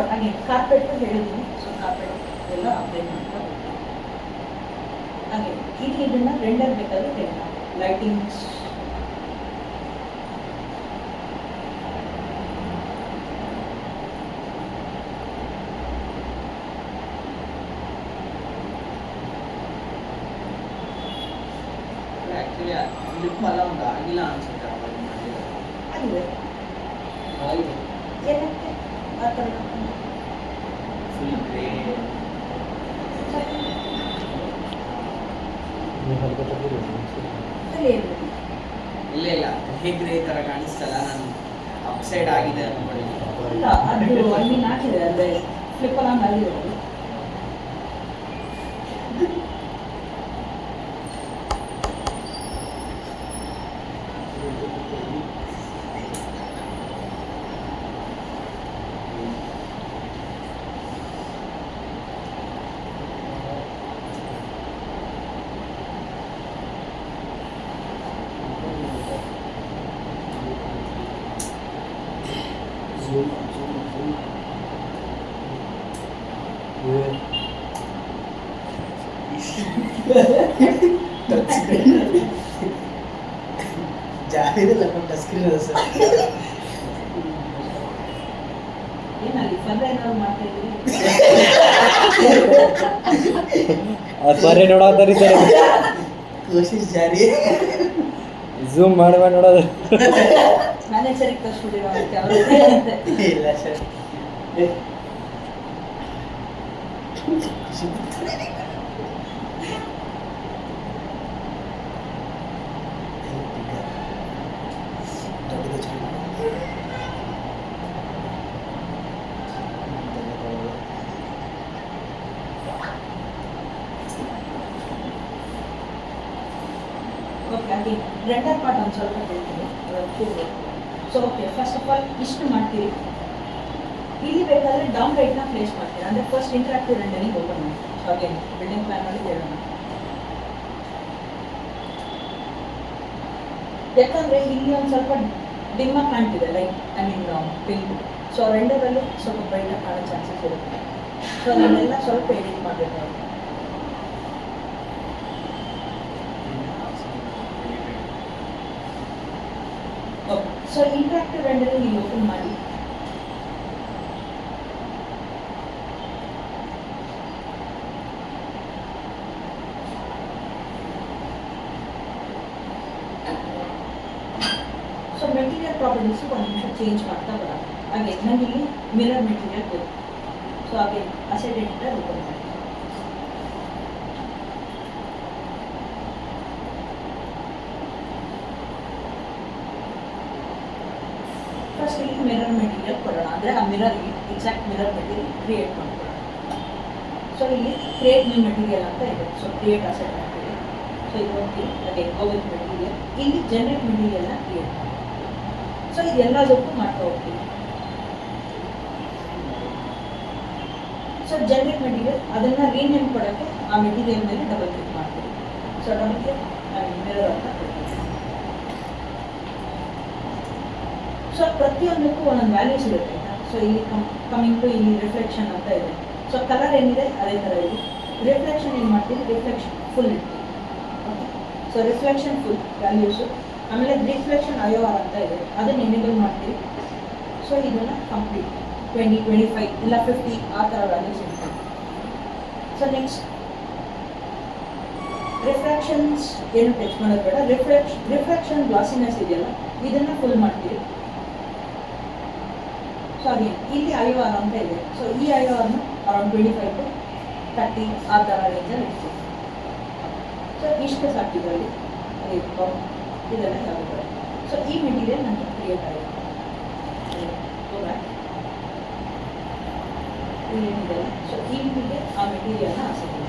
ಹಾಗೆ ಕಾರ್ಪೆಟ್ ಹೇಳಿದ್ದೀನಿ. So carpet ಎಲ್ಲ ಅಪ್ಲೈ ಮಾಡ್ತಾ ಹೋಗ್ತೀನಿ. ಹಾಗೆ ಇಲ್ಲಿ ಇದನ್ನ ರೆಂಡರ್ ಬೇಕಾದ್ರೆ ತೆಗೆದ ಲೈಟಿಂಗ್ಸ್ ಲಿಪ್ ಎಲ್ಲ ಒಂದು ಆಗಿಲ್ಲ ಅನ್ಸುತ್ತೆ. ಆಗಿದೆ ಆಗಿದೆ ಏನಕ್ಕೆ ಆ ಥರ ಫುಲ್ ಗ್ರೇ. ಇಲ್ಲ ಇಲ್ಲ ಹೇಗ್ರೆ ಈ ಥರ ಕಾಣಿಸ್ತಲ್ಲ, ನಾನು ಅಪ್ಸೈಡ್ ಆಗಿದೆ ಅನ್ಕೊಂಡಿದ್ದೀನಿ. ಇಲ್ಲ ಅದು ಅಲ್ಲಿ ಹಾಕಿದೆ ಅಂದರೆ ಫ್ಲಿಪ್ಪಲ್ಲ ಅಲ್ಲಿ ಜಾಹಿರಿಲ್ಲ ಟಚ್ ಸ್ಕ್ರೀನ್ ಅದ ಸರ್. ಏನಲ್ಲಿ ಫರ್ರೆ ಏನಾದ್ರು ಮಾಡ್ತಾ ಇದ್ದೀರಿ? ಫರ್ರೆ ನೋಡೋದಾರಿ ಸರ್, ಕೋಶಿಶ್ ಜಾರಿ ಝೂಮ್ ಮಾಡುವ ನೋಡೋದು. ಮ್ಯಾನೇಜರಿಗೆ ಕಳಿಸ್ಬಿಟ್ಟಿರೋ ಅವರು ಇಲ್ಲ ಸರ್. ಓಕೆ ಹಾಗೆ ರೆಂಡರ್ ಪಾರ್ಟ್ ಒಂದು ಸ್ವಲ್ಪ ಹೇಳ್ತೀನಿ. So okay first of all ಇಷ್ಟು ಮಾಡ್ತೀರಿ. ಇಲ್ಲಿ ಬೇಕಾದರೆ ಡೌನ್ ರೈಟ್ನ ಪ್ಲೇಸ್ ಮಾಡ್ತೀರಾ, ಅಂದರೆ ಫಸ್ಟ್ ಇಂಟ್ರಾಕ್ಟಿವ್ ರೆಂಡರಿಂಗ್ ಓಪನ್ ಮಾಡಿ. ಸೊ ಹಾಗೆ ಬಿಲ್ಡಿಂಗ್ ಪ್ಲಾನ್ ಮಾಡಿ ಹೇಳೋಣ. ಯಾಕಂದರೆ ಇಲ್ಲಿ ಒಂದು ಸ್ವಲ್ಪ ಡಿಮ್ಮಾಗಿ ಕಾಣ್ತಿದೆ, like I mean pink. So ರೆಂಡರಲ್ಲಿ ಸ್ವಲ್ಪ ಬ್ರೈಟಾಗಿ ಕಾಣೋ ಚಾನ್ಸಸ್ ಇರುತ್ತೆ. ಸೊ ನಾನೆಲ್ಲ ಸ್ವಲ್ಪ ಎಡಿಟ್ ಮಾಡಬೇಕು. ಓಕೆ ಸೊ ಇಂಟ್ರಾಕ್ಟಿವ್ ರೆಂಡರಿಂಗ್ ನೀವು ಓಪನ್ ಮಾಡಿ. ಸೊ ಮೆಟೀರಿಯಲ್ ಪ್ರಾಪರ್ಟೀಸು ಒಂದು ನಿಮಿಷ ಚೇಂಜ್ ಮಾಡ್ತಾ ಬರೋಣ. ಹಾಗೆ ನನಗೆ ಇಲ್ಲಿ ಮಿರರ್ ಮೆಟೀರಿಯಲ್ ಬೇಕು. ಸೊ ಹಾಗೆ ಅಸೆಟ್ ಎಡಿಟರ್ ಓಪನ್ ಮಾಡಿ. ಫಸ್ಟ್ ಇಲ್ಲಿ ಮಿರರ್ ಮೆಟೀರಿಯಲ್ ಕೊಡೋಣ, ಅಂದರೆ ಆ ಮಿರರ್ಗೆ ಎಕ್ಸಾಕ್ಟ್ ಮಿರರ್ ಮೆಟೀರಿಯಲ್ ಕ್ರಿಯೇಟ್ ಮಾಡ್ಕೊಳ್ಳೋಣ. ಸೊ ಇಲ್ಲಿ ಕ್ರಿಯೇಟ್ ನ್ಯೂ ಮೆಟೀರಿಯಲ್ ಅಂತ ಇದೆ. So create asset material. So ಇದು ಹೋಗಿ ಅದೇ ಗೋವಿತ್ ಮೆಟೀರಿಯಲ್. ಇಲ್ಲಿ ಜನರೇಟ್ ಮೆಟೀರಿಯಲ್ನ ಕ್ರಿಯೇಟ್ ಮಾಡಿ. ಸೊ ಇದೆಲ್ಲದಕ್ಕೂ ಮಾಡ್ತಾ ಹೋಗ್ತೀವಿ. ಸೊ ಜನರೇಟ್ ಮೆಟೀರಿಯಲ್ ಅದನ್ನು ರೀನೇಮ್ ಕೊಡೋಕ್ಕೆ ಆ ಮೆಟೀರಿಯಲ್ ಮೇಲೆ ಡಬಲ್ ಕ್ಲಿಕ್ ಮಾಡ್ತೀವಿ. ಸೊ ಡಬಲ್ ಕ್ಲಿಕ್ ಮಿರರ್ ಅಂತ ಕೊಡ್ತೀವಿ. ಸೊ ಪ್ರತಿಯೊಂದಕ್ಕೂ ಒಂದೊಂದು ವ್ಯಾಲ್ಯೂಸ್ ಇರುತ್ತೆ. ಸೊ ಇಲ್ಲಿ ಕಮಿಂಗ್ ಟು ಇಲ್ಲಿ ರಿಫ್ಲೆಕ್ಷನ್ ಅಂತ ಇದೆ. ಸೊ ಕಲರ್ ಏನಿದೆ ಅದೇ ಥರ ಇದೆ. ರಿಫ್ಲೆಕ್ಷನ್ ಏನು ಮಾಡ್ತೀವಿ, ರಿಫ್ಲೆಕ್ಷನ್ ಫುಲ್ ಇಡ್ತೀವಿ. Okay so reflection full values. ಆಮೇಲೆ ರಿಫ್ಲೆಕ್ಷನ್ IOR ಅಂತ ಇದೆ, ಅದನ್ನು ಎನೇಬಲ್ ಮಾಡ್ತೀವಿ. ಸೊ ಇದನ್ನು ಕಂಪ್ಲೀಟ್ 20, 25 ಇಲ್ಲ 50 ಆ ಥರ ವ್ಯಾಲ್ಯೂಸ್ ಇರ್ತದೆ. ಸೊ ನೆಕ್ಸ್ಟ್ ರಿಫ್ರಾಕ್ಷನ್ಸ್ ಏನು ಟಚ್ ಮಾಡೋದು ಬೇಡ. ರಿಫ್ರಾಕ್ಷನ್ ಗ್ಲಾಸಿನೆಸ್ ಇದೆಯಲ್ಲ ಇದನ್ನು ಫುಲ್ ಮಾಡ್ತೀವಿ. ಸೊ ಹಾಗೆ ಇಲ್ಲಿ IOR ಅಂತ ಇದೆ. ಸೊ ಈ IORನ ಅರೌಂಡ್ 25 to 30 ಆ ಥರ ರೇಂಜಲ್ಲಿ ಇರ್ತೀವಿ. ಸೊ ಇಷ್ಟು ಸಾಕಿದ್ರಲ್ಲಿ ಇದೆಲ್ಲ ಯಾವುದು. ಸೊ ಈ ಮೆಟೀರಿಯಲ್ ನನಗೆ ಕ್ರಿಯೇಟ್ ಆಗಿದೆ. ಏನಿದೆಲ್ಲ ಸೊ ಇಲ್ಲಿಗೆ ಆ ಮೆಟೀರಿಯಲ್ನ ಹಾಕ್ತೀವಿ.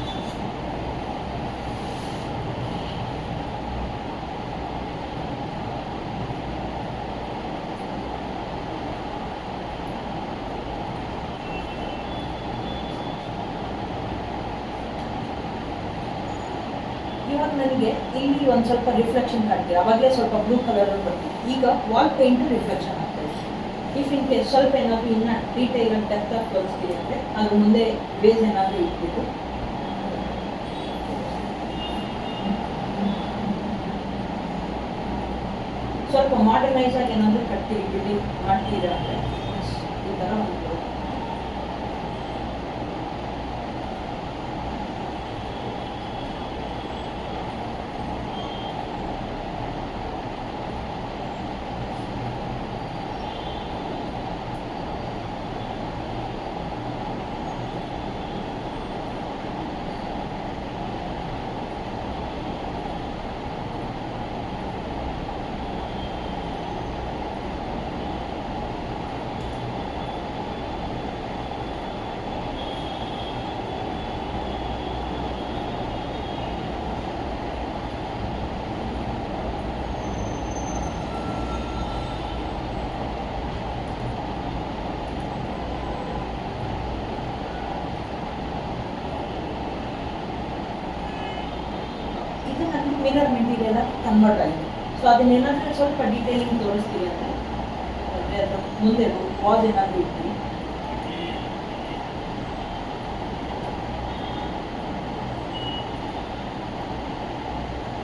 ಇವಾಗ ನನಗೆ ಇಲ್ಲಿ ಒಂದು ಸ್ವಲ್ಪ ರಿಫ್ಲೆಕ್ಷನ್ ಕಾಣ್ತೀವಿ. ಅವಾಗಲೇ ಸ್ವಲ್ಪ ಬ್ಲೂ ಕಲರ್ ಬರ್ತೀವಿ. ಈಗ ವಾಲ್ ಪೇಂಟ್ ರಿಫ್ಲೆಕ್ಷನ್ ಆಗ್ತದೆ. ಇಫ್ ಇನ್ ಕೇಸ್ ಸ್ವಲ್ಪ ಏನಾದರೂ ಇನ್ನು ಡೀಟೇಲ್ ಆಗಿ ಡೆಪ್ತ್ ಆಗಿ ತೋರಿಸ್ತೀವಿ ಅಂದರೆ ಅದ್ರ ಮುಂದೆ ಬೇಸ್ ಏನಾದರೂ ಇಟ್ಬಿಟ್ಟು ಸ್ವಲ್ಪ ಮಾಡರ್ನೈಸ್ ಆಗಿ ಏನಾದರೂ ಕಟ್ತೀವಿ ಬಿಲ್ಡಿಂಗ್ ಮಾಡ್ತೀರಾ ಅಂದರೆ ಈ ಥರ ಒಂದು ಇದು ನನ್ನ ಮಿರರ್ ಮೆಟೀರಿಯಲ್ ಆಗಿ ಕನ್ವರ್ಟ್ ಆಗಿದೆ. ಸೊ ಅದನ್ನೇನಾದರೂ ಸ್ವಲ್ಪ ಡೀಟೇಲಿಂಗ್ ತೋರಿಸ್ತೀವಿ ಅಂದರೆ ಅದ್ರ ಮುಂದೆ ವಾಲ್ ಏನಾದರೂ ಇಡ್ತೀವಿ.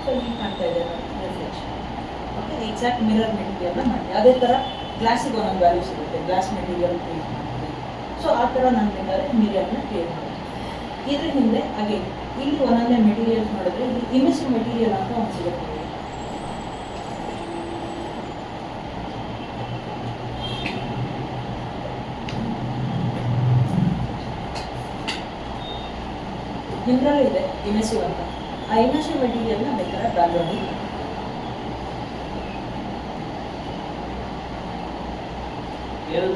ಸೊ ಈಗ ಕಾಣ್ತಾ ಇದೆ ರಿಫ್ಲೆಕ್ಷನ್. ಓಕೆ, ಎಕ್ಸಾಕ್ಟ್ ಮಿರರ್ ಮೆಟೀರಿಯಲ್ನ ಮಾಡಿ ಅದೇ ಥರ ಗ್ಲಾಸಿಗೆ ಒಂದೊಂದು ವ್ಯಾಲ್ಯೂ ಸಿಗುತ್ತೆ. ಗ್ಲಾಸ್ ಮೆಟೀರಿಯಲ್ ಕ್ರಿಯೇಟ್ ಮಾಡ್ತೀವಿ. ಸೊ ಆ ಥರ ನಾನು ಬೇಕಾದ್ರೆ ಮಿರರ್ನ ಕ್ರಿಯೇಟ್ ಮಾಡ್ತೀನಿ. ಇದ್ರ ಹಿಂದೆ ಹಾಗೆ ಇಲ್ಲಿ ಒಂದೊಂದೇ ಮೆಟೀರಿಯಲ್ಸ್ ನೋಡಿದ್ರೆ ಇಲ್ಲಿ ಇಮಿಸಿವ್ ಮೆಟೀರಿಯಲ್ ಅಂತ ಒಂದು ಸಿಗುತ್ತೆ. ನಿಮ್ದ್ರಲ್ಲೂ ಇದೆ ಇಮಿಸಿವ್ ಅಂತ. ಆ ಇಮಿಸಿವ್ ಮೆಟೀರಿಯಲ್ನ ಬೇಕಾದ್ರೆ ಬ್ಯಾಕ್ಗ್ರೌಂಡ್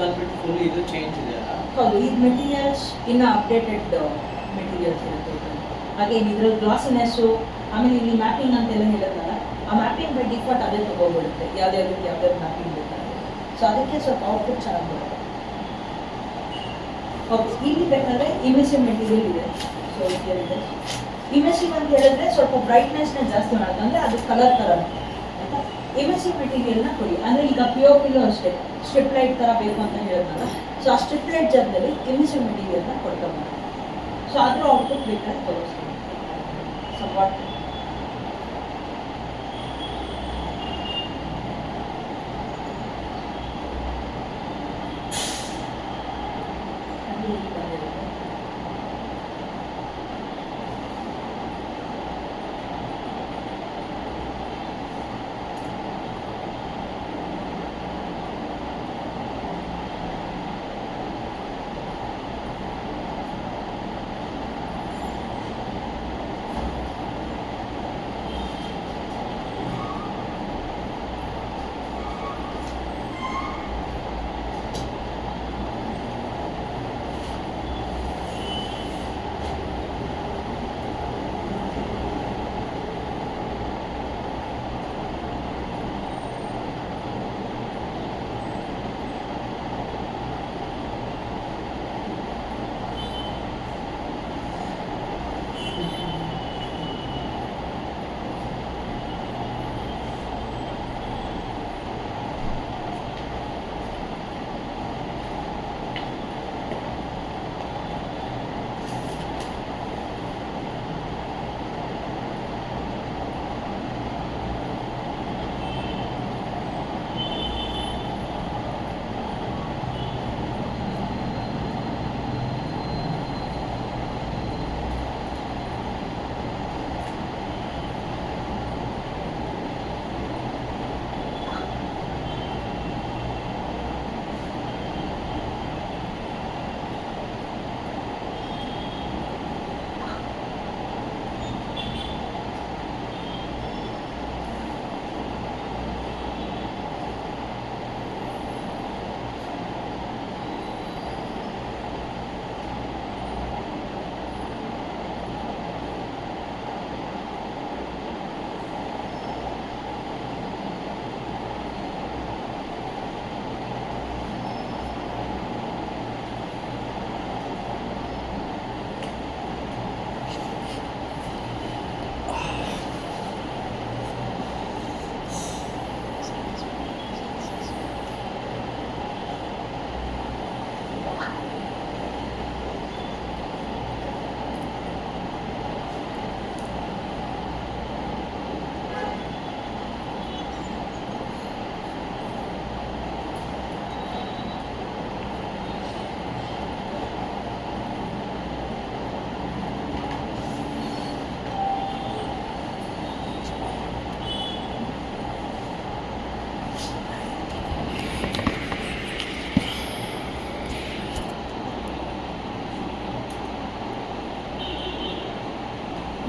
ಬಂದ್ಬಿಟ್ಟು ಫುಲ್ ಇದು ಚೇಂಜ್ ಇದೆ ಅಲ್ಲ. ಹೌದು, ಈ ಮೆಟೀರಿಯಲ್ಸ್ ಇನ್ನು ಅಪ್ಡೇಟೆಡ್ ಮೆಟೀರಿಯಲ್ಸ್ ಇರುತ್ತೆ. ಹಾಗೆ ಇದ್ರಲ್ಲಿ ಗ್ಲಾಸಿನೆಸ್ಸು, ಆಮೇಲೆ ಇಲ್ಲಿ ಮ್ಯಾಪಿಂಗ್ ಅಂತೆಲ್ಲ ಹೇಳಿದ್ನಲ್ಲ, ಆ ಮ್ಯಾಪಿಂಗ್ ಬೈ ಡಿಫಾಲ್ಟ್ ಅದೇ ತೊಗೊಬಿಡುತ್ತೆ, ಯಾವ್ದಾವ್ದಕ್ಕೆ ಯಾವ್ದಾವ್ದು ಮ್ಯಾಪಿಂಗ್ ಬೇಕಾದ್ರೆ. ಸೊ ಅದಕ್ಕೆ ಸ್ವಲ್ಪ ಔಟ್ಪುಟ್ ಚೆನ್ನಾಗಿ ಬರುತ್ತೆ. ಹೌದು, ಇಲ್ಲಿ ಬೇಕಾದರೆ ಇಮಿಸಿವ್ ಮೆಟೀರಿಯಲ್ ಇದೆ. ಸೊ ಇದೆ ಇಮಿಸಿವ್ ಅಂತ ಹೇಳಿದ್ರೆ ಸ್ವಲ್ಪ ಬ್ರೈಟ್ನೆಸ್ನ ಜಾಸ್ತಿ ಮಾಡೋದು, ಅಂದರೆ ಅದು ಕಲರ್ ಥರ ಆಯಿತಾ. ಇಮಿಸಿವ್ ಮೆಟೀರಿಯಲ್ನ ಕೊಡಿ, ಅಂದರೆ ಈಗ ಪಿಲ್ಲೂ ಅಷ್ಟೇ ಸ್ಟ್ರಿಪ್ ಲೈಟ್ ಥರ ಬೇಕು ಅಂತ ಹೇಳಿದ್ನಲ್ಲ. ಸೊ ಆ ಸ್ಟ್ರಿಪ್ ಲೈಟ್ ಜಾಗದಲ್ಲಿ ಇಮಿಸಿವ್ ಮೆಟೀರಿಯಲ್ನ ಕೊಡ್ಕೊಂಡು, ಸೊ ಅದ್ರ ಔಟ್ಪುಟ್ ಬೇಕಾದ್ರೆ ತೋರಿಸ್ತೀನಿ. ಸೊ ವಾಟ್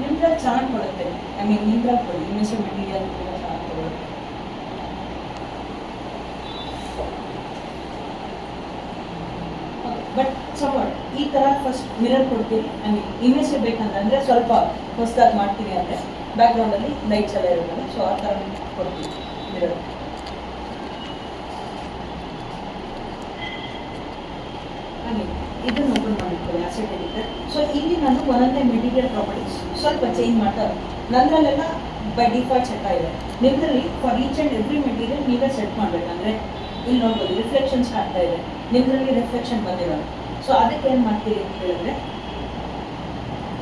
ನಿಮ್ದ್ರಲ್ಲಿ ಚೆನ್ನಾಗಿ ಕೊಡುತ್ತೆ. ಐ ಮೀನ್ ನಿಮ್ದ್ರಲ್ಲಿ ಕೊಡಿ, ಇಮೇಜ್ ಮೆಟೀರಿಯಲ್ ಕೂಡ ಚೆನ್ನಾಗಿ ಕೊಡುತ್ತೆ. ಬಟ್ ಸಪೋರ್ಟ್ ಈ ಥರ ಫಸ್ಟ್ ಮಿರರ್ ಕೊಡ್ತೀವಿ. ಐ ಮೀನ್ ಇಮೇಜ್ ಬೇಕಂತಂದರೆ ಸ್ವಲ್ಪ ಹೊಸದಾಗಿ ಮಾಡ್ತೀವಿ ಅಂದರೆ ಬ್ಯಾಕ್ಗ್ರೌಂಡಲ್ಲಿ ಲೈಟ್ಸ್ ಎಲ್ಲ ಇರುತ್ತಲ್ಲ, ಸೊ ಆ ಥರ ಕೊಡ್ತೀವಿ ಮಿರರ್. ಹಾಗೆ ಇದನ್ನು ಓಪನ್ ಮಾಡಿರ್ತೀವಿ ಅಸೆಟ್ ಎಡಿಟರ್. ಸೊ ಇಲ್ಲಿ ನಾನು ಒಂದೊಂದೇ ಮೆಟೀರಿಯಲ್ ಪ್ರಾಪರ್ಟೀಸ್ ಸ್ವಲ್ಪ ಚೇಂಜ್ ಮಾಡ್ತಾ ನನ್ನಲ್ಲೆಲ್ಲ ಬೈ ಡಿಫಾಲ್ಟ್ ಸೆಟ್ ಆಗಿದೆ. ನಿಮ್ಮದ್ರಲ್ಲಿ for each and every material ನೀವೇ ಸೆಟ್ ಮಾಡಬೇಕಂದ್ರೆ ಇಲ್ಲಿ ನೋಡ್ಬೋದು ರಿಫ್ಲೆಕ್ಷನ್ಸ್ ಆಗ್ತಾ ಇದೆ, ನಿಮ್ಮದ್ರಲ್ಲಿ ರಿಫ್ಲೆಕ್ಷನ್ ಬಂದಿರೋದು. ಸೊ ಅದಕ್ಕೆ ಏನು ಮಾಡ್ತೀರಿ ಅಂತ ಹೇಳಿದ್ರೆ,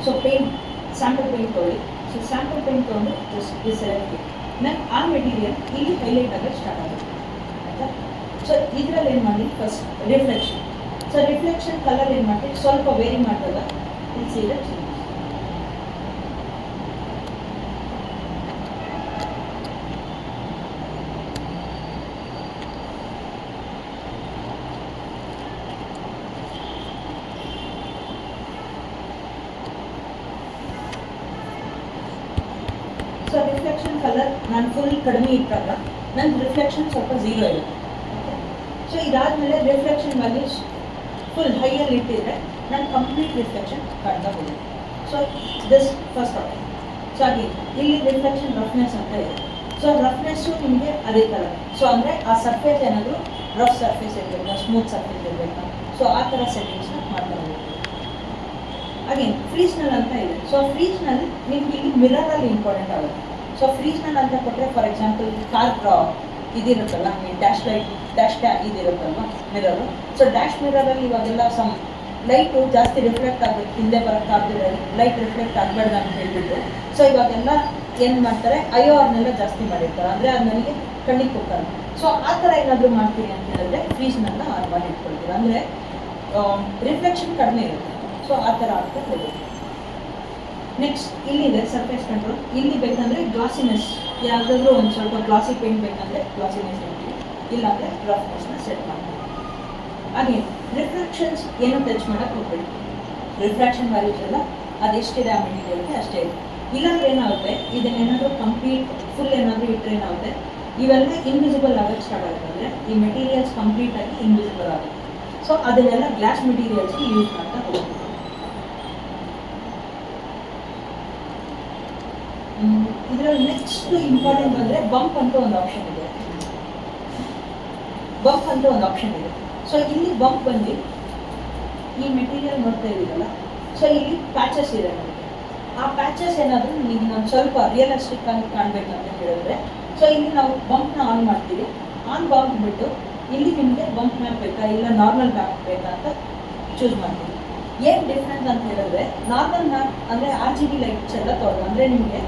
ಸೊ ಪೇಂಟ್ ಸ್ಯಾಂಪಲ್ ಪೇಂಟ್ ತೊಗೊಳ್ಳಿ. ಸೊ ಸ್ಯಾಂಪಲ್ ಪೇಂಟ್ ತೊಗೊಂಡು ಜಸ್ಟ್ ಈ ಸೆಲೆಕ್ಟ್ ನಾನು ಆ ಮೆಟೀರಿಯಲ್ ಇಲ್ಲಿ ಹೈಲೈಟ್ ಆಗೋಕ್ಕೆ ಸ್ಟಾರ್ಟ್ ಆಗುತ್ತೆ ಆಯಿತಾ. ಸೊ ಇದರಲ್ಲಿ ಏನು ಮಾಡಿ first reflection. So reflection colour ಏನು ಮಾಡ್ತೀವಿ ಸ್ವಲ್ಪ ವೇರಿ ಮಾಡಿದಾಗ ಇಲ್ಲಿ ಸೀರೆ ಚೇಂಜ್. ಸೊ ರಿಫ್ಲೆಕ್ಷನ್ ಕಲರ್ ನಾನು ಫುಲ್ ಕಡಿಮೆ ಇಟ್ಟಾಗ ನನ್ನ ರಿಫ್ಲೆಕ್ಷನ್ ಸ್ವಲ್ಪ ಝೀರೋ ಇರುತ್ತೆ. ಸೊ ಇದಾದಮೇಲೆ ರಿಫ್ಲೆಕ್ಷನ್ ವ್ಯಾಲ್ಯೂಸ್ ಫುಲ್ ಹೈಯಲ್ಲಿ ಇಟ್ಟಿದ್ರೆ ನಾನು ಕಂಪ್ಲೀಟ್ ರಿಫ್ಲೆಕ್ಷನ್ ಕಾಣ್ತಾ ಹೋಗುತ್ತೆ. So this first option. So ಹಾಗೆ ಇಲ್ಲಿ ರಿಫ್ಲೆಕ್ಷನ್ ರಫ್ನೆಸ್ ಅಂತ ಇದೆ. ಸೊ ರಫ್ನೆಸ್ಸು ನಿಮಗೆ ಅದೇ ಥರ. ಸೊ ಅಂದರೆ ಆ ಸರ್ಫೇಸ್ ಏನಾದರೂ ರಫ್ ಸರ್ಫೇಸ್ ಇರಬೇಕಾ, ಸ್ಮೂತ್ ಸರ್ಫೇಸ್ ಇರಬೇಕಾ, ಸೊ ಆ ಥರ ಸೆಟ್ಟಿಂಗ್ಸ್ನ ಮಾಡ್ತಾ ಹೋಗುತ್ತೆ. ಅಗೇನ್ ಫ್ರೀಸ್ನಲ್ ಅಂತ ಇದೆ. ಸೊ ಫ್ರೀಸ್ನಲ್ಲಿ ನಿಮ್ಗೆ ಇಲ್ಲಿ ಮಿರರಲ್ಲಿ ಇಂಪಾರ್ಟೆಂಟ್ ಆಗುತ್ತೆ. ಸೊ ಫ್ರೀಸ್ನಲ್ ಅಂತ ಕೊಟ್ಟರೆ ಫಾರ್ ಎಕ್ಸಾಂಪಲ್ ಕಾರ್ ಇದಿರುತ್ತಲ್ಲ, ಡ್ಯಾಶ್ ಇದಿರುತ್ತಲ್ವ ಮಿರರು. ಸೊ ಡ್ಯಾಶ್ ಮಿರರಲ್ಲಿ ಇವಾಗೆಲ್ಲ ಸಮ್ ಲೈಟು ಜಾಸ್ತಿ ರಿಫ್ಲೆಕ್ಟ್ ಆಗಬೇಕು, ಹಿಂದೆ ಬರೋಕ್ಕಾಗದಿಲ್ಲ, ಲೈಟ್ ರಿಫ್ಲೆಕ್ಟ್ ಆಗಬಾರ್ದು ಅಂತ ಹೇಳ್ಬಿಟ್ಟು ಸೊ ಇವಾಗೆಲ್ಲ ಏನು ಮಾಡ್ತಾರೆ IORನೆಲ್ಲ ಜಾಸ್ತಿ ಮಾಡಿರ್ತಾರೆ, ಅಂದರೆ ಅದು ನನಗೆ ಕಣ್ಣಿಗೆ ಕೊಡ್ತಾರೆ. ಸೊ ಆ ಥರ ಏನಾದರೂ ಮಾಡ್ತೀರಿ ಅಂತ ಹೇಳಿದ್ರೆ ಫ್ರೀಸ್ನೆಲ್ಲ ಆನ್ ಮಾಡಿ ಇಟ್ಕೊಳ್ತೀವಿ, ಅಂದರೆ ರಿಫ್ಲೆಕ್ಷನ್ ಕಡಿಮೆ ಇರುತ್ತೆ. ಸೊ ಆ ಥರ ಆಗ್ತಾ ಹೋಗುತ್ತೆ. ನೆಕ್ಸ್ಟ್ ಇಲ್ಲಿದೆ ಸರ್ಫೇಸ್ ಕಂಟ್ರೋಲ್. ಇಲ್ಲಿ ಬೇಕಂದರೆ ಗ್ಲಾಸಿನೆಸ್, ಯಾವುದಾದ್ರೂ ಒಂದು ಸ್ವಲ್ಪ ಗ್ಲಾಸಿ ಪೇಂಟ್ ಬೇಕಂದರೆ ಗ್ಲಾಸಿನೆಸ್ ಇರ್ತೀವಿ, ಇಲ್ಲಾಂದರೆ ರಫ್ನೆಸ್ನ ಸೆಟ್ ಮಾಡ್ತೀವಿ. ಹಾಗೆ ರಿಫ್ರಾಕ್ಷನ್ಸ್ ಏನು ಟಚ್ ಮಾಡೋಕ್ಕೆ ಹೋಗ್ಬೇಡಿ. ರಿಫ್ರಾಕ್ಷನ್ ವ್ಯಾಲ್ಯೂಸ್ ಎಲ್ಲ ಅದೆಷ್ಟಿದೆ ಆ ಮೆಟೀರಿಯಲ್ಗೆ ಅಷ್ಟೇ ಇದೆ. ಇಲ್ಲಾಂದ್ರೆ ಏನಾಗುತ್ತೆ, ಇದನ್ನೇನಾದರೂ ಕಂಪ್ಲೀಟ್ ಫುಲ್ ಏನಾದರೂ ಇಟ್ಟರೆ ಏನಾಗುತ್ತೆ, ಇವೆಲ್ಲ ಇನ್ವಿಸಿಬಲ್ ಆಗೋಕ್ಕೆ ಸ್ಟಾರ್ಟ್ ಆಗುತ್ತೆ. ಅಂದರೆ ಈ ಮೆಟೀರಿಯಲ್ಸ್ ಕಂಪ್ಲೀಟಾಗಿ ಇನ್ವಿಸಿಬಲ್ ಆಗುತ್ತೆ. ಸೊ ಅದನ್ನೆಲ್ಲ ಗ್ಲಾಸ್ ಮೆಟೀರಿಯಲ್ಸ್ಗೆ ಯೂಸ್ ಮಾಡ್ತಾ ಹೋಗ್ತೀವಿ. ಇದರಲ್ಲಿ ನೆಕ್ಸ್ಟ್ ಇಂಪಾರ್ಟೆಂಟ್ ಅಂದರೆ ಬಂಪ್ ಅಂತ ಒಂದು ಆಪ್ಷನ್ ಇದೆ. ಬಂಪ್ ಅಂತ ಒಂದು ಆಪ್ಷನ್ ಇದೆ. ಸೊ ಇಲ್ಲಿ ಬಂಪ್ ಬಂದು ಈ ಮೆಟೀರಿಯಲ್ ನೋಡ್ತಾ ಇದ್ದೀರಲ್ಲ, ಸೊ ಇಲ್ಲಿ ಪ್ಯಾಚಸ್ ಇದೆ ನಮಗೆ. ಆ ಪ್ಯಾಚಸ್ ಏನಾದರೂ ನಿಮಗೆ ನಾನು ಸ್ವಲ್ಪ ರಿಯಲಿಸ್ಟಿಕ್ ಆಗಿ ಕಾಣಬೇಕಂತ ಹೇಳಿದ್ರೆ ಸೊ ಇಲ್ಲಿ ನಾವು ಬಂಪ್ನ ಆನ್ ಮಾಡ್ತೀವಿ. ಆನ್ ಬಂಪ್ ಬಿಟ್ಟು ಇಲ್ಲಿ ನಿಮಗೆ ಬಂಪ್ ಮ್ಯಾಪ್ ಬೇಕಾ ಇಲ್ಲ ನಾರ್ಮಲ್ ಮ್ಯಾಪ್ ಬೇಕಾ ಅಂತ ಚೂಸ್ ಮಾಡ್ತೀವಿ. ಏನು ಡಿಫ್ರೆನ್ಸ್ ಅಂತ ಹೇಳಿದ್ರೆ ನಾರ್ಮಲ್ ಮ್ಯಾಪ್ ಅಂದರೆ RGB ಲೈಟ್ಸ್ ಎಲ್ಲ ತೊಗೊಳ್ಳೋದು, ಅಂದರೆ ನಿಮಗೆ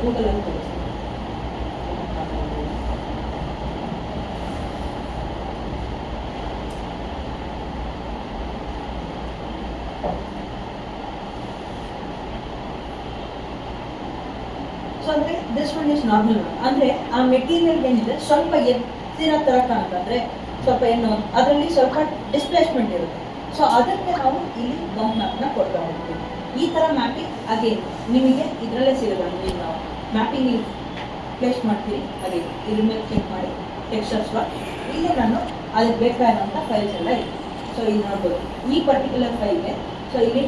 ಗೂಗಲಲ್ಲಿ ತೋರಿಸ್ತೀವಿ. ಸೊ ಅಂದರೆ this one is normal map. ಅಂದರೆ ಆ ಮೆಟೀರಿಯಲ್ ಏನಿದೆ ಸ್ವಲ್ಪ ಎತ್ತಿರೋ ಥರ ಕಾಣುತ್ತೆ, ಅಂದರೆ ಸ್ವಲ್ಪ ಏನು ಅದರಲ್ಲಿ ಸ್ವಲ್ಪ ಡಿಸ್ಪ್ಲೇಸ್ಮೆಂಟ್ ಇರುತ್ತೆ. ಸೊ ಅದಕ್ಕೆ ನಾವು ಇಲ್ಲಿ ಬಂಪ್ ಮ್ಯಾಪ್ನ ಕೊಡ್ತಾ ಹೋಗ್ತೀವಿ. ಈ ಥರ ಮ್ಯಾಪಿಂಗ್ ಅಗೇನ್ ನಿಮಗೆ ಇದರಲ್ಲೇ ಸಿಗೋದು. ನೀವು ನಾವು ಮ್ಯಾಪಿಂಗ್ ಪ್ಲೇಸ್ ಮಾಡ್ತೀವಿ, ಹಾಗೆ ಇದ್ರ ಮೇಲೆ ಕ್ಲಿಕ್ ಮಾಡಿ ಟೆಕ್ಸ್ಚರ್ ಸ್ಲಾಟ್. ಇಲ್ಲಿ ನಾನು ಅದಕ್ಕೆ ಬೇಕಾದಂಥ ಫೈಲ್ಸ್ ಎಲ್ಲ ಇದೆ. ಸೊ ಇಲ್ಲಿ ನೋಡ್ಬೋದು ಈ ಪರ್ಟಿಕ್ಯುಲರ್ ಫೈಲ್ಗೆ. ಸೊ ಇಲ್ಲಿ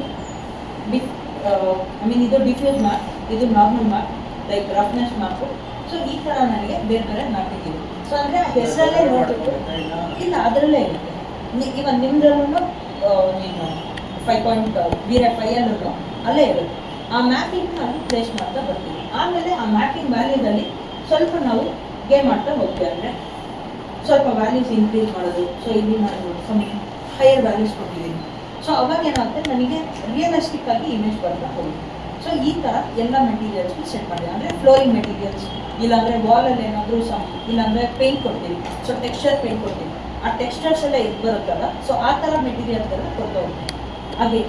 ಇದು ಡಿಫ್ಯೂಸ್ ಮ್ಯಾಪ್, ಇದು normal map, like roughness map. So ಈ ಥರ ನನಗೆ ಬೇರೆ ಬೇರೆ ಮ್ಯಾಪಿಂಗ್ ಇದೆ. ಸೊ ಅಂದರೆ ಹೆಸರಲ್ಲೇ ನೋಡಬೇಕು, ಇಲ್ಲ ಅದರಲ್ಲೇ ಇರುತ್ತೆ. ಇವನ್ ನಿಮ್ಮದ್ರಲ್ಲೂ ನೀನು 5.05 ಅಲ್ಲೇ ಇರುತ್ತೆ. ಆ ಮ್ಯಾಪಿಂಗ್ ನಾವು ಪ್ಲೇಸ್ ಮಾಡ್ತಾ ಬರ್ತೀವಿ. ಆಮೇಲೆ ಆ ಮ್ಯಾಪಿಂಗ್ ವ್ಯಾಲ್ಯೂದಲ್ಲಿ ಸ್ವಲ್ಪ ನಾವು ಗೇಮ್ ಮಾಡ್ತಾ ಹೋಗ್ತೀವಿ. ಅಂದರೆ ಸ್ವಲ್ಪ ವ್ಯಾಲ್ಯೂಸ್ ಇನ್ಕ್ರೀಸ್ ಮಾಡೋದು. ಸೊ ಇಲ್ಲಿ ನಾನು ಸಮ್ ಹೈಯರ್ ವ್ಯಾಲ್ಯೂಸ್ ಕೊಟ್ಟಿದ್ದೀನಿ. ಸೊ ಅವಾಗ ಏನಾಗುತ್ತೆ, ನನಗೆ ರಿಯಲಿಸ್ಟಿಕ್ ಆಗಿ ಇಮೇಜ್ ಬರ್ತಾ ಹೋಗುತ್ತೆ. ಸೊ ಈ ಥರ ಎಲ್ಲ ಮೆಟೀರಿಯಲ್ಸ್ಗೂ ಸೆಟ್ ಮಾಡಿದೆ. ಅಂದರೆ ಫ್ಲೋರಿಂಗ್ ಮೆಟೀರಿಯಲ್ಸ್, ಇಲ್ಲಾಂದರೆ ವಾಲಲ್ಲಿ ಏನಾದರೂ ಇಲ್ಲಾಂದರೆ ಪೇಂಟ್ ಕೊಡ್ತೀವಿ. ಸೊ ಟೆಕ್ಸ್ಚರ್ ಪೇಂಟ್ ಕೊಡ್ತೀವಿ. ಆ ಟೆಕ್ಸ್ಚರ್ಸ್ ಎಲ್ಲ ಇದು ಬರುತ್ತಲ್ಲ, ಸೊ ಆ ಥರ ಮೆಟೀರಿಯಲ್ಸ್ಗೆಲ್ಲ ಕೊಡ್ತಾ ಹೋಗ್ತೀವಿ. ಹಾಗೆ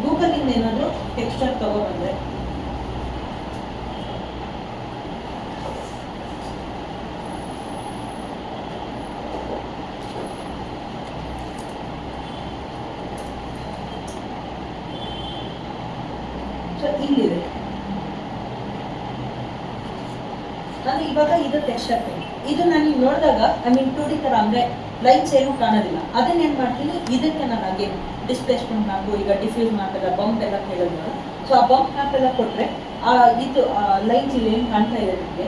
ಗೂಗಲಿಂದ ಏನಾದರೂ ಟೆಕ್ಸ್ಚರ್ ತೊಗೊಬಂದರೆ ಸೊ ಸೊ ಇಲ್ಲಿದೆ. ನಾನು ಇವಾಗ ಇದು ಟೆಕ್ಸ್ಚರ್ ಪೇಂಟ್, ಇದು ನಾನು ನೋಡಿದಾಗ ಐ ಮೀನ್ 2D ಥರ ಅಂದರೆ ಲೈನ್ಸ್ ಏನೂ ಕಾಣೋದಿಲ್ಲ. ಅದನ್ನ ಏನು ಮಾಡ್ತೀನಿ, ಇದಕ್ಕೆ ನಾನು ಹಾಗೆ ಡಿಸ್ಪ್ಲೇಸ್ಮೆಂಟ್ ಮ್ಯಾಪು, ಈಗ ಡಿಫ್ಯೂಸ್ ಮ್ಯಾಪ್ ಎಲ್ಲ ಬಂಪ್ ಎಲ್ಲ ಕೇಳಿದ್ನಲ್ಲ, ಸೊ ಆ ಬಂಪ್ ಮ್ಯಾಪ್ ಎಲ್ಲ ಕೊಟ್ಟರೆ ಇದು ಲೈನ್ಸ್ ಇಲ್ಲಿ ಏನು ಕಾಣ್ತಾ ಇದೆ ನಿಮಗೆ.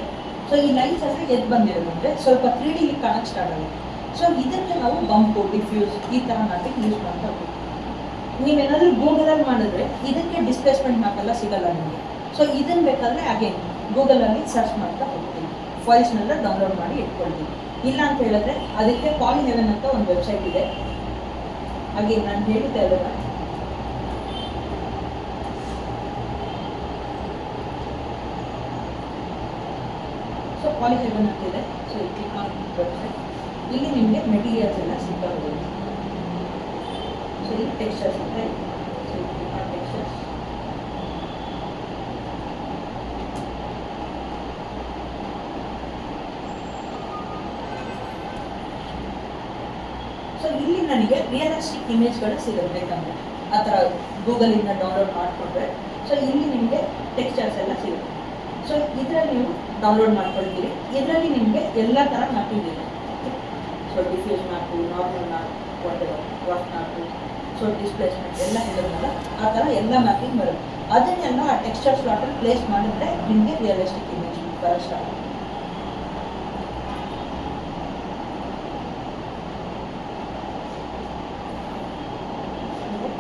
ಸೊ ಈ ಲೈನ್ಸ್ ಎಲ್ಲ ಎದ್ದು ಬಂದಿರೋದಂದರೆ ಸ್ವಲ್ಪ 3D ಕಾಣಕ್ಕೆ ಸ್ಟಾರ್ಟ್ ಆಗುತ್ತೆ. ಸೊ ಇದಕ್ಕೆ ನಾವು ಬಂಪು, ಡಿಫ್ಯೂಸ್ ಈ ಥರ ಮ್ಯಾಪಿಗೆ ಯೂಸ್ ಮಾಡ್ತಾ ಹೋಗ್ತೀವಿ. ನೀವೇನಾದರೂ ಗೂಗಲಲ್ಲಿ ಮಾಡಿದ್ರೆ ಇದಕ್ಕೆ ಡಿಸ್ಪ್ಲೇಸ್ಮೆಂಟ್ ಮ್ಯಾಪ್ ಎಲ್ಲ ಸಿಗಲ್ಲ ನಿಮಗೆ. ಸೊ ಇದನ್ನು ಬೇಕಾದರೆ ಹಾಗೆ ಗೂಗಲಲ್ಲಿ ಸರ್ಚ್ ಮಾಡ್ತಾ ಹೋಗ್ತೀನಿ, ಫೈಲ್ಸ್ನೆಲ್ಲ ಡೌನ್ಲೋಡ್ ಮಾಡಿ ಇಟ್ಕೊಳ್ತೀನಿ. ಇಲ್ಲ ಅಂತ ಹೇಳಿದ್ರೆ ಅದಕ್ಕೆ ಪಾಲಿಹೆವೆನ್ ಅಂತ ಒಂದು ವೆಬ್ಸೈಟ್ ಇದೆ, ಹಾಗೆ ನಾನು ಹೇಳಿದ್ದೆ ಅದನ್ನು. ಸೊ ಪಾಲಿಹೆವೆನ್ ಅಂತ ಇದೆ. ಸೊ ಈ ಕ್ಲಿಕ್ ಆನ್ ವೆಬ್ಸೈಟ್, ಇಲ್ಲಿ ನಿಮಗೆ ಮೆಟೀರಿಯಲ್ಸ್ ಎಲ್ಲ ಸಿಗ್ತಾ ಹೋಗುತ್ತೆ. ಸೊ ಇಲ್ಲಿ ಟೆಕ್ಸ್ಚರ್ಸ್ ಅಂತ ಇದೆ. ಸೊ ಈ ಕ್ಲಿಕ್ ಆನ್ ಟೆಕ್ಸ್ಚರ್ಸ್. ಸೊ ಇಲ್ಲಿ ನನಗೆ ರಿಯಲಿಸ್ಟಿಕ್ ಇಮೇಜ್ಗಳು ಸಿಗಬೇಕಂದ್ರೆ ಆ ಥರ ಗೂಗಲಿಂದ ಡೌನ್ಲೋಡ್ ಮಾಡಿಕೊಂಡ್ರೆ ಸೊ ಇಲ್ಲಿ ನಿಮಗೆ ಟೆಕ್ಸ್ಚರ್ಸ್ ಎಲ್ಲ ಸಿಗುತ್ತೆ. ಸೊ ಇದರಲ್ಲಿ ನೀವು ಡೌನ್ಲೋಡ್ ಮಾಡ್ಕೊಳ್ತೀರಿ. ಇದರಲ್ಲಿ ನಿಮಗೆ ಎಲ್ಲ ಥರ ಮ್ಯಾಪಿಂಗ್ ಇದೆ. So diffuse map, normal map, what map, so displacement ಎಲ್ಲ ಹೇಳಿದ್ರಲ್ಲ ಆ ಥರ ಎಲ್ಲ ಮ್ಯಾಪಿಂಗ್ ಬರುತ್ತೆ. ಅದನ್ನೆಲ್ಲ ಆ ಟೆಕ್ಸ್ಚರ್ ಸ್ಲಾಟಲ್ಲಿ ಪ್ಲೇಸ್ ಮಾಡಿದ್ರೆ ನಿಮಗೆ ರಿಯಲಿಸ್ಟಿಕ್ ಇಮೇಜ್ ಬರೋ ಸ್ಟಾರ್ಟ್.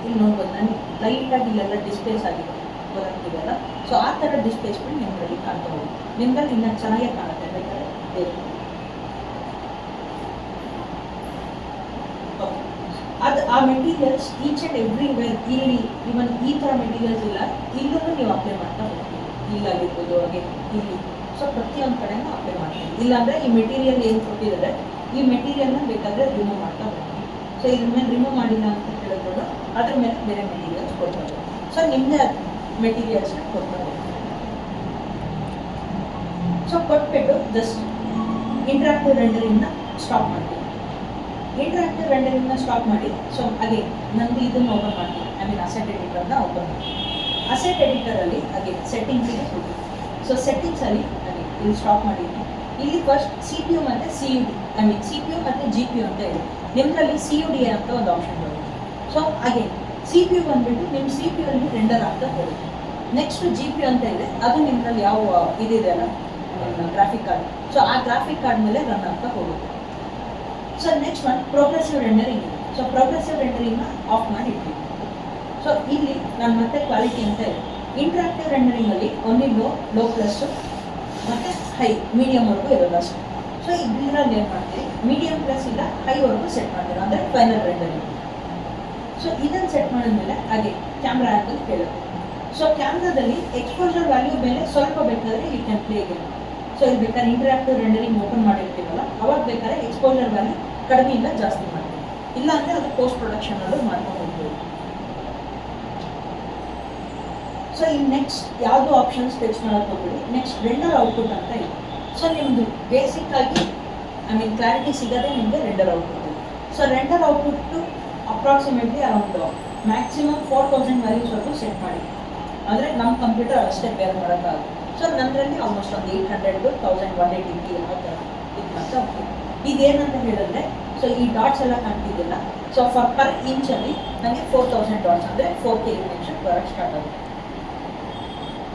ಇಲ್ಲಿ ನೋಡ್ಬೋದು, ನಾನು ಲೈಟಾಗಿ ಇಲ್ಲೆಲ್ಲ ಡಿಸ್ಪ್ಲೇಸ್ ಆಗಿದೆ ಬರೋಕ್ಕಿದೆಯಲ್ಲ. ಸೊ ಆ ಥರ ಡಿಸ್ಪ್ಲೇಸ್ಮೆಂಟ್ ನಿಮ್ಮಲ್ಲಿ ಕಾಣ್ತಾ ಹೋಗಿ ನಿಮ್ದಲ್ಲಿ ಇನ್ನೂ ಚೆನ್ನಾಗೇ ಕಾಣುತ್ತೆ ಬೇಕಾದ್ರೆ ಬೇಕು. ಅದು ಆ ಮೆಟೀರಿಯಲ್ಸ್ ಈಚ್ ಆ್ಯಂಡ್ ಎವ್ರಿವೇರ್ ಇಲ್ಲಿ ಇವನ್ ಈ ಥರ ಮೆಟೀರಿಯಲ್ಸ್ ಇಲ್ಲ, ಇಲ್ಲೂ ನೀವು ಅಪ್ಲೈ ಮಾಡ್ತಾ ಹೋಗ್ತೀವಿ. ಇಲ್ಲಾಗಿರ್ಬೋದು ಹಾಗೆ ಇಲ್ಲಿ. ಸೊ ಪ್ರತಿಯೊಂದು ಕಡೆನೂ ಅಪ್ಲೈ ಮಾಡ್ತೀವಿ. ಇಲ್ಲಾಂದರೆ ಈ ಮೆಟೀರಿಯಲ್ ಏನು ಕೊಟ್ಟಿದ್ದಾರೆ ಈ ಮೆಟೀರಿಯಲ್ನ ಬೇಕಾದರೆ ರಿಮೂವ್ ಮಾಡ್ತಾ ಹೋಗ್ತೀವಿ. ಸೊ ಇದ್ರ ಮೇಲೆ ರಿಮೂವ್ ಮಾಡಿಲ್ಲ ಅಂತ ಹೇಳಿದ್ರು ಅದ್ರ ಮೇಲೆ ಬೇರೆ ಮೆಟೀರಿಯಲ್ಸ್ ಕೊಡ್ತಾರೆ. ಸೊ ನಿಮ್ಮದೇ ಅದು ಮೆಟೀರಿಯಲ್ಸ್ನ ಕೊಡ್ತಾರೆ. ಸೊ ಕೊಟ್ಬಿಟ್ಟು ಜಸ್ಟ್ ಇಂಟ್ರಾಕ್ಟಿವ್ ರೆಂಡರಿಂಗ್ನ ಸ್ಟಾಪ್ ಮಾಡ್ತೀವಿ. ಇಂಟ್ರಾಕ್ಟಿವ್ ರೆಂಡರಿಂಗ್ನ ಸ್ಟಾಪ್ ಮಾಡಿ ಸೊ ಹಾಗೆ ನಂದು ಇದನ್ನು ಓಪನ್ ಮಾಡ್ತೀನಿ. ಐ ಮೀನ್ ಅಸೆಟ್ ಎಡಿಟರ್ನ ಓಪನ್ ಮಾಡಿ. ಅಸೆಟ್ ಎಡಿಟರಲ್ಲಿ ಹಾಗೆ ಸೆಟ್ಟಿಂಗ್ಸಿಗೆ ಹೋಗಿ. ಸೊ ಸೆಟ್ಟಿಂಗ್ಸಲ್ಲಿ ಹಾಗೆ ಇಲ್ಲಿ ಸ್ಟಾಪ್ ಮಾಡಿದ್ದೀನಿ. ಇಲ್ಲಿ ಫಸ್ಟ್ CPU ಮತ್ತು CUD, ಐ ಮೀನ್ CPU ಮತ್ತು GPU ಅಂತ ಇದೆ. ನಿಮ್ಮಲ್ಲಿ CUDA ಅಂತ ಒಂದು ಆಪ್ಷನ್ ಬರುತ್ತೆ. ಸೊ ಹಾಗೆ CPU ಬಂದುಬಿಟ್ಟು ನಿಮ್ಮ CPU ಅಲ್ಲಿ ರೆಂಡರ್ ಆಗ್ತಾ ಹೋಗುತ್ತೆ. ನೆಕ್ಸ್ಟ್ GPU ಅಂತ ಇದೆ, ಅದು ನಿಮ್ಮಲ್ಲಿ ಯಾವ ಇದಿದೆ ಅಲ್ಲ ಗ್ರಾಫಿಕ್ ಕಾರ್ಡ್, ಸೊ ಆ ಗ್ರಾಫಿಕ್ ಕಾರ್ಡ್ ಮೇಲೆ ರನ್ ಆಗ್ತಾ ಹೋಗುತ್ತೆ. So next one progressive rendering ಇದೆ. ಸೊ ಪ್ರೋಗ್ರೆಸಿವ್ ರೆಂಡರಿಂಗ್ನ ಆಫ್ ಮಾಡಿ ಇಡ್ತೀವಿ. ಸೊ ಇಲ್ಲಿ ನಾನು ಮತ್ತೆ ಕ್ವಾಲಿಟಿ ಅಂತ ಇದೆ. ಇಂಟ್ರಾಕ್ಟಿವ್ ರೆಂಡರಿಂಗಲ್ಲಿ ಓನ್ಲಿ ಲೋ ಪ್ಲಸ್ಸು ಮತ್ತು ಹೈ ಮೀಡಿಯಮ್ವರೆಗೂ ಇರೋದು ಅಷ್ಟೇ. ಸೊ ಇದರಲ್ಲಿ ಏನು ಮಾಡ್ತೀವಿ, ಮೀಡಿಯಮ್ ಪ್ಲಸ್ ಇಲ್ಲ ಹೈವರೆಗೂ ಸೆಟ್ ಮಾಡ್ತೀವಿ, ಅಂದರೆ ಫೈನಲ್ ರೆಂಡರಿಂಗ್. ಸೊ ಇದನ್ನು ಸೆಟ್ ಮಾಡಿದ್ಮೇಲೆ ಹಾಗೆ ಕ್ಯಾಮ್ರಾ ಆ್ಯಂಗಲ್ ಕೇಳುತ್ತೆ. ಸೊ ಕ್ಯಾಮ್ರಾದಲ್ಲಿ ಎಕ್ಸ್ಪೋಜರ್ ವ್ಯಾಲ್ಯೂ ಮೇಲೆ ಸ್ವಲ್ಪ ಬೇಕಾದರೆ you can play game. So ಇದು ಬೇಕಾದ್ರೆ ಇಂಟರಾಕ್ಟಿವ್ ರೆಂಡರಿಂಗ್ ಓಪನ್ ಮಾಡಿರ್ತೀವಲ್ಲ ಅವಾಗ ಬೇಕಾದ್ರೆ ಎಕ್ಸ್ಪೋಜರ್ ವ್ಯಾಲ್ಯೂ ಕಡಿಮೆಯಿಂದ ಜಾಸ್ತಿ ಮಾಡ್ತೀವಿ, ಇಲ್ಲ ಅಂದರೆ ಅದು ಪೋಸ್ಟ್ ಪ್ರೊಡಕ್ಷನಲ್ಲೂ ಮಾಡ್ಕೊಂಡು ಹೋಗ್ಬೋದು. ಸೊ ಇನ್ನು ನೆಕ್ಸ್ಟ್ ಯಾವುದೋ ಆಪ್ಷನ್ಸ್ ಟಚ್ ಮಾಡೋಕ್ಕೆ ಹೋಗ್ಬಿಡಿ. ನೆಕ್ಸ್ಟ್ ರೆಂಡರ್ ಔಟ್ಪುಟ್ ಅಂತ ಇದೆ. ಸೊ ನಿಮ್ಮದು ಬೇಸಿಕ್ ಆಗಿ ಐ ಮೀನ್ ಕ್ಲಾರಿಟಿ ಸಿಗೋದೇ ನಿಮಗೆ ರೆಂಡರ್ ಔಟ್ಪುಟ್ ಇದೆ. So render output approximately around maximum 4000 ವ್ಯಾಲ್ಯೂಸ್ವರೆಗೂ ಸೆಟ್ ಮಾಡಿ, ಅಂದರೆ ನಮ್ಮ ಕಂಪ್ಯೂಟರ್ ಅಷ್ಟೇ ಬೇರೆ ಮಾಡೋಕ್ಕಾಗುತ್ತೆ. ಸೊ ನನ್ನರಲ್ಲಿ ಆಲ್ಮೋಸ್ಟ್ ಒಂದು 800 to 1180 ಆ ಥರ ಇದು ಮಾಡ್ತಾ ಹೋಗ್ತೀವಿ. ಇದೇನಂತ ಹೇಳಿದ್ರೆ ಸೊ ಈ ಡಾಟ್ಸ್ ಎಲ್ಲ ಕಾಣ್ತಿದ್ದಿಲ್ಲ. ಸೊ ಪರ್ ಇಂಚಲ್ಲಿ ನನಗೆ 4000 ಡಾಟ್ಸ್ ಅಂದರೆ 4K ಇಮೇಜ್ ಬರೋಕ್ಕೆ ಸ್ಟಾರ್ಟ್ ಆಗುತ್ತೆ.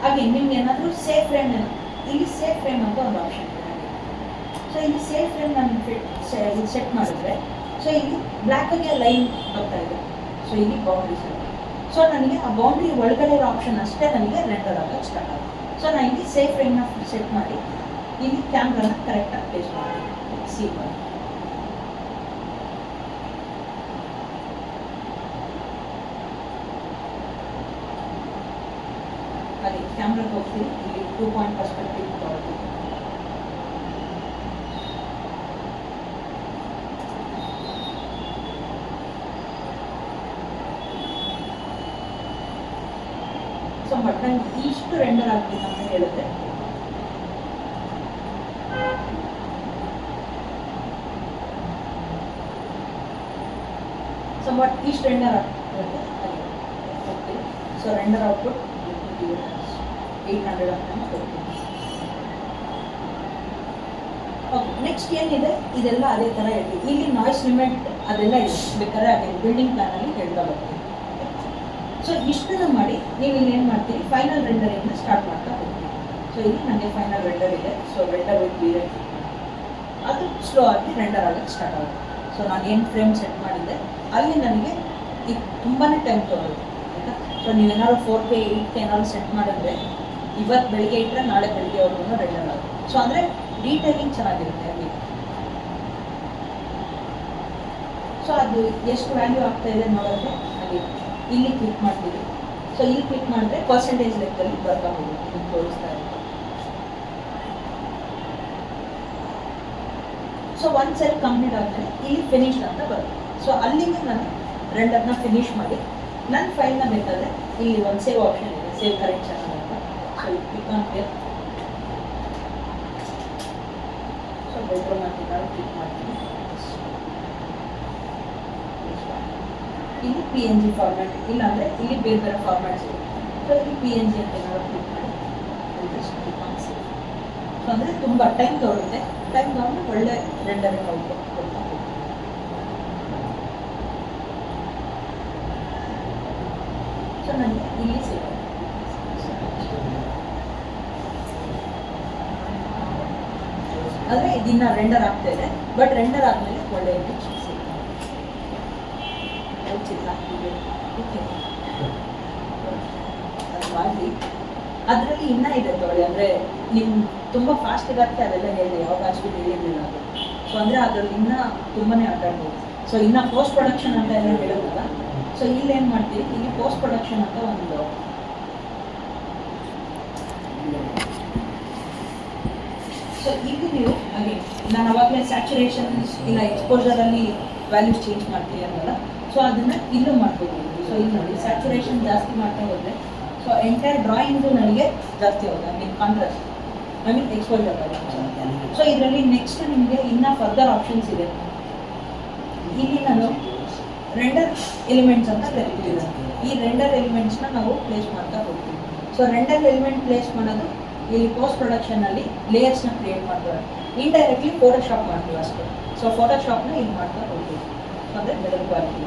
ಹಾಗೆ ನಿಮ್ಗೆ ಏನಾದರೂ ಸೇಫ್ ಫ್ರೇಮ್, ಇಲ್ಲಿ ಸೇಫ್ ಫ್ರೇಮ್ ಅಂತ ಒಂದು ಆಪ್ಷನ್ ಇದೆ. ಸೊ ಇಲ್ಲಿ ಸೇಫ್ ಫ್ರೇಮ್ ನಾನು ಇಲ್ಲಿ ಸೆಟ್ ಮಾಡಿದ್ರೆ ಸೊ ಇಲ್ಲಿ ಬ್ಲ್ಯಾಕಾಗೆ ಲೈನ್ ಬರ್ತಾ ಇದೆ. ಸೊ ಇಲ್ಲಿ ಬೌಂಡ್ರೀಸ್ ಇದೆ. ಸೊ ನನಗೆ ಆ ಬೌಂಡ್ರಿ ಒಳಗಡೆ ಇರೋ ಆಪ್ಷನ್ ಅಷ್ಟೇ ನನಗೆ ರೆಂಡರ್ ಆಗೋಕ್ಕೆ ಸ್ಟಾರ್ಟ್ ಆಗುತ್ತೆ. ಸೊ ನಾನು ಇಲ್ಲಿ ಸೇಫ್ ಫ್ರೇಮ್ನ ಸೆಟ್ ಮಾಡಿ ಇಲ್ಲಿ ಕ್ಯಾಮ್ರಾನ ಕರೆಕ್ಟಾಗಿ ಪ್ಲೇಸ್ ಮಾಡಿ ಸಿ ಮಾಡಿ ಹಾಗೆ ಕ್ಯಾಮ್ರಾಗೆ ಹೋಗ್ತೀನಿ. ಇಲ್ಲಿ 2 ಪಾಯಿಂಟ್ ಪರ್ಸ್ಪೆಕ್ಟಿವ್ ತಗೊಳ್ತೀನಿ. ಸೊ ಬಟ್ ನಂಗೆ ಇಷ್ಟು ರೆಂಡರ್ ಆಗ್ಬೇಕು ಅಂತ ಹೇಳಿದ್ರೆ ಸೊ ಬಟ್ ಇಷ್ಟು ರೆಂಡರ್ ಆಗ್ತದೆ. ಸೊ ರೆಂಡರ್ ಔಟ್ಪುಟ್ 800 ಅಂತ ಕೊಡ್ತೀನಿ. ಓಕೆ, ನೆಕ್ಸ್ಟ್ ಏನಿದೆ ಇದೆಲ್ಲ ಅದೇ ಥರ ಹೇಳಿ. ಇಲ್ಲಿ ನಾಯ್ಸ್ ಲಿಮಿಟ್ ಅದೆಲ್ಲ ಇದೆ, ಬೇಕಾದ್ರೆ ಅದೇ ಬಿಲ್ಡಿಂಗ್ ಪ್ಲಾನಲ್ಲಿ ಹೇಳ್ತಾ ಬರ್ತೀವಿ. ಸೊ ಇಷ್ಟನ್ನು ಮಾಡಿ ನೀವು ಇಲ್ಲಿ ಏನು ಮಾಡ್ತೀರಿ, ಫೈನಲ್ ರೆಂಡರಿಂಗ್ನ ಸ್ಟಾರ್ಟ್ ಮಾಡ್ತಾ ಹೋಗ್ತೀವಿ. ಸೊ ಇಲ್ಲಿ ನನಗೆ ಫೈನಲ್ ರೆಂಡರ್ ಇದೆ. ಸೊ ರೆಂಡರ್ ವಿತ್ ಬೀರೆ ಅದು ಸ್ಲೋ ಆಗಿ ರೆಂಡರ್ ಆಗಕ್ಕೆ ಸ್ಟಾರ್ಟ್ ಆಗುತ್ತೆ. ಸೊ ನಾನು ಏನು ಫ್ರೇಮ್ ಸೆಟ್ ಮಾಡಿದ್ದೆ ಅಲ್ಲಿ ನನಗೆ ಈಗ ತುಂಬಾ ಟೈಮ್ ತೊಗೊಳುತ್ತೆ ಆಯಿತಾ. ಸೊ ನೀವೇನಾದ್ರು 4K 8K ಏನಾದ್ರು ಸೆಟ್ ಮಾಡಿದ್ರೆ ಇವತ್ತು ಬೆಳಿಗ್ಗೆ ಇಟ್ಟರೆ ನಾಳೆ ಬೆಳಿಗ್ಗೆವರೆಗೂ ರೆಂಡರ್ ಆಗುತ್ತೆ. ಸೊ ಅಂದರೆ ಡೀಟೇಲಿಂಗ್ ಚೆನ್ನಾಗಿರುತ್ತೆ ಅಲ್ಲಿ. ಸೊ ಅದು ಎಷ್ಟು ವ್ಯಾಲ್ಯೂ ಆಗ್ತಾ ಇದೆ ನೋಡೋಕ್ಕೆ ಅಲ್ಲಿ ಇಲ್ಲಿ ಕ್ಲಿಕ್ ಮಾಡ್ತೀವಿ. ಸೊ ಇಲ್ಲಿ ಕ್ಲಿಕ್ ಮಾಡಿದ್ರೆ ಪರ್ಸೆಂಟೇಜ್ ಲೆಕ್ಕದಲ್ಲಿ ಬರ್ತಾ ಹೋಗುತ್ತೆ, ನಿಮ್ಗೆ ತೋರಿಸ್ತಾ ಇರುತ್ತೆ. ಸೊ ಒಂದು ಸೆಲ್ ಕಂಪ್ಲೀಟ್ ಆದಮೇಲೆ ಇಲ್ಲಿ ಫಿನಿಶ್ ಅಂತ ಬರುತ್ತೆ. ಸೊ ಅಲ್ಲಿಗೆ ನಾನು ರೆಂಡರ್ನ ಫಿನಿಶ್ ಮಾಡಿ ನನ್ನ ಫೈಲ್ನ ಬೇಕಾದರೆ ಇಲ್ಲಿ ಒಂದು ಸೇವ್ ಆಪ್ಷನ್ ಇದೆ, ಸೇವ್ ಕರೆಕ್ಟ್ ಚಾನಲ್ ಅಂತ. ಸೊ ಇಲ್ಲಿ ಕ್ಲಿಕ್ ಮಾಡ್ತೀವಿ. ಸೊ ಬೆಡ್ರೂಮ್ ಅಂತ ನಾನು ಕ್ಲಿಕ್ ಮಾಡ್ತೀನಿ. ಇಲ್ಲಿ PNG ಫಾರ್ಮ್ಯಾಟ್, ಇಲ್ಲಾಂದರೆ ಇಲ್ಲಿ ಬೇರೆ ಬೇರೆ ಫಾರ್ಮ್ಯಾಟ್ಸ್ ಇದೆ. ಸೊ ಇಲ್ಲಿ PNG ಅಂತ ಏನಾದ್ರು ಕ್ಲಿಕ್ ಮಾಡಿ ಸೊ ಅಂದರೆ ತುಂಬ ಟೈಮ್ ತೊಗೊಳುತ್ತೆ. ಟೈಮ್ ತೊಗೊಂಡು ಒಳ್ಳೆ ರೆಂಡರಿಂಗ್ ಔಟ್ಪುಟ್ ಕೊಡ್ತಾ ಹೋಗ್ತೀವಿ. ಸೊ ನನಗೆ ಇಲ್ಲಿ ಸಿಗುತ್ತೆ. ಅಂದರೆ ಇದನ್ನ ರೆಂಡರ್ ಆಗ್ತಾ ಇದೆ, ಬಟ್ ರೆಂಡರ್ ಆದಮೇಲೆ ಒಳ್ಳೆ ಇಮೇಜ್ ಸಿಗುತ್ತೆ. ಅದು ಮಾಡಿ ಅದರಲ್ಲಿ ಇನ್ನೂ ಇದೆ ತಗೊಳ್ಳಿ. ಅಂದರೆ ನಿಮ್ಮ ತುಂಬ ಫಾಸ್ಟ್ ಇರುತ್ತೆ ಅದೆಲ್ಲ ಹೇಳಿ, ಯಾವಾಗ ಅಷ್ಟು ಹೇಳಿರಲಿಲ್ಲ ಅದು. ಸೊ ಅಂದರೆ ಅದರಲ್ಲಿ ಇನ್ನೂ ತುಂಬಾ ಆಟಾಡ್ಬೋದು. ಸೊ ಇನ್ನು ಪೋಸ್ಟ್ ಪ್ರೊಡಕ್ಷನ್ ಅಂತ ಎಲ್ಲ ಹೇಳೋದಲ್ಲ. ಸೊ ಇಲ್ಲಿ ಏನು ಮಾಡ್ತೀವಿ, ಇಲ್ಲಿ ಪೋಸ್ಟ್ ಪ್ರೊಡಕ್ಷನ್ ಅಂತ ಒಂದು ಸೊ ಇಲ್ಲಿ ನೀವು ಹಾಗೆ ನಾನು ಅವಾಗಲೇ ಸ್ಯಾಚುರೇಷನ್ ಇಲ್ಲ ಎಕ್ಸ್ಪೋಜರಲ್ಲಿ ವ್ಯಾಲ್ಯೂಸ್ ಚೇಂಜ್ ಮಾಡ್ತೀವಿ ಅನ್ನಲ್ಲ. ಸೊ ಅದನ್ನು ಇಲ್ಲೂ ಮಾಡ್ಕೋಬೋದು. ಸೊ ಇಲ್ಲಿ ನೋಡಿ ಸ್ಯಾಚುರೇಷನ್ ಜಾಸ್ತಿ ಮಾಡ್ತಾ ಹೋದರೆ ಸೊ ಎಂಟೈರ್ ಡ್ರಾಯಿಂಗು ನನಗೆ ಜಾಸ್ತಿ ಹೋಗುತ್ತೆ. I mean contrast, I mean exposure. So ಇದರಲ್ಲಿ ನೆಕ್ಸ್ಟ್ ನಿಮಗೆ ಇನ್ನೂ ಫರ್ದರ್ ಆಪ್ಷನ್ಸ್ ಇದೆ. ಇಲ್ಲಿ ನಾನು ರೆಂಡರ್ ಎಲಿಮೆಂಟ್ಸ್ ಅಂತ ಕರಿತೀವಿ. ಈ ರೆಂಡರ್ ಎಲಿಮೆಂಟ್ಸ್ನ ನಾವು ಪ್ಲೇಸ್ ಮಾಡ್ತಾ ಹೋಗ್ತೀವಿ. ಸೊ ರೆಂಡರ್ ಎಲಿಮೆಂಟ್ ಪ್ಲೇಸ್ ಮಾಡೋದು ಇಲ್ಲಿ ಪೋಸ್ಟ್ ಪ್ರೊಡಕ್ಷನಲ್ಲಿ ಲೇಯರ್ಸ್ನ ಕ್ರಿಯೇಟ್ ಮಾಡ್ತಾರೆ. ಇಂಡೈರೆಕ್ಟ್ಲಿ ಫೋಟೋಶಾಪ್ ಮಾಡ್ತೀವಿ ಅಷ್ಟೇ. ಸೊ ಫೋಟೋಶಾಪ್ನ ಇಲ್ಲಿ ಮಾಡ್ತಾ ಹೋಗ್ತೀವಿ. ಅಂದರೆ ಬೆಳಗ್ಗೆ ಕ್ವಾಲಿಟಿ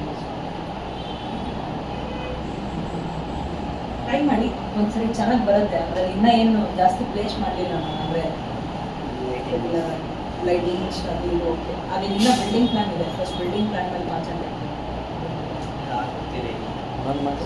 ಟ್ರೈ ಮಾಡಿ ಒಂದ್ಸರಿ ಚೆನ್ನಾಗಿ ಬರುತ್ತೆ. ಅದರಲ್ಲಿ ಇನ್ನೂ ಏನು ಜಾಸ್ತಿ ಪ್ಲೇಸ್ ಮಾಡಲಿಲ್ಲ ನಾನು. ಅಂದರೆ ಲೈಟಿಂಗ್ಸ್ ಅದು ಇದು ಓಕೆ. ಅದು ಇನ್ನೂ ಬಿಲ್ಡಿಂಗ್ ಪ್ಲಾನ್ ಇದೆ. ಫಸ್ಟ್ ಬಿಲ್ಡಿಂಗ್ ಪ್ಲಾನ್ ಮೇಲೆ ಕಾನ್ಸಂಟ್ರೇಟ್ ಮಾಡಿ. ನಾನು ಮಾಡಿ